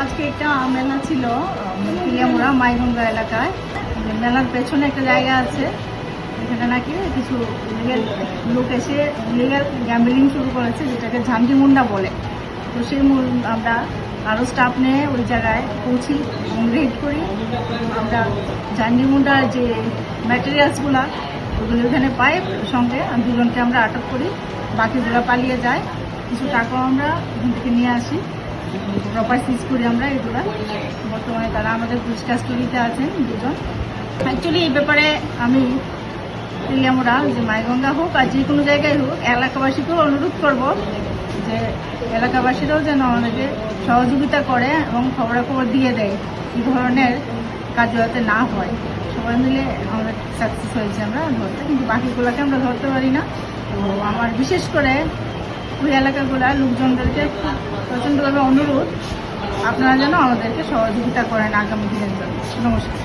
আজকে একটা মেলা ছিল পিলিয়ামুড়া মাইগঙ্গা এলাকায়। মেলার পেছনে একটা জায়গা আছে, এখানে নাকি কিছু ইলিগাল লোক এসে ইলিগাল গ্যাম্বলিং শুরু করেছে, যেটাকে ঝান্ডি বলে। তো সেই আমরা আরও স্টাফ নিয়ে ওই জায়গায় পৌঁছি এবং রেড করি। আমরা ঝান্ডি মুন্ডার যে ম্যাটেরিয়ালসগুলো ওগুলো ওখানে পাই, সঙ্গে দুজনকে আমরা আটক করি, বাকিগুলো পালিয়ে যায়। কিছু টাকাও আমরা ওখান থেকে নিয়ে আসি, প্রপার সিজ করি আমরা এগুলো। বর্তমানে তারা আমাদের পুলিশ কাস্টডিতে আছেন দুজন। অ্যাকচুয়ালি এই ব্যাপারে আমি পিলিয়ামুড়া যে মাইগঙ্গা হোক আর যে কোনো জায়গায় হোক এলাকাবাসীকেও অনুরোধ করব যে এলাকাবাসীরাও যেন আমাদেরকে সহযোগিতা করে এবং খবরাখবর দিয়ে দেয় এই ধরনের কাজ যাতে না হয়। সবাই মিলে আমাদের সাকসেস হয়েছে আমরা ধরতে, কিন্তু বাকিগুলোকে আমরা ধরতে পারি না। তো আমার বিশেষ করে ওই এলাকাগুলোর লোকজনদেরকে খুব প্রচণ্ডভাবে অনুরোধ, আপনারা যেন আমাদেরকে সহযোগিতা করেন আগামী দিনের জন্য। নমস্কার।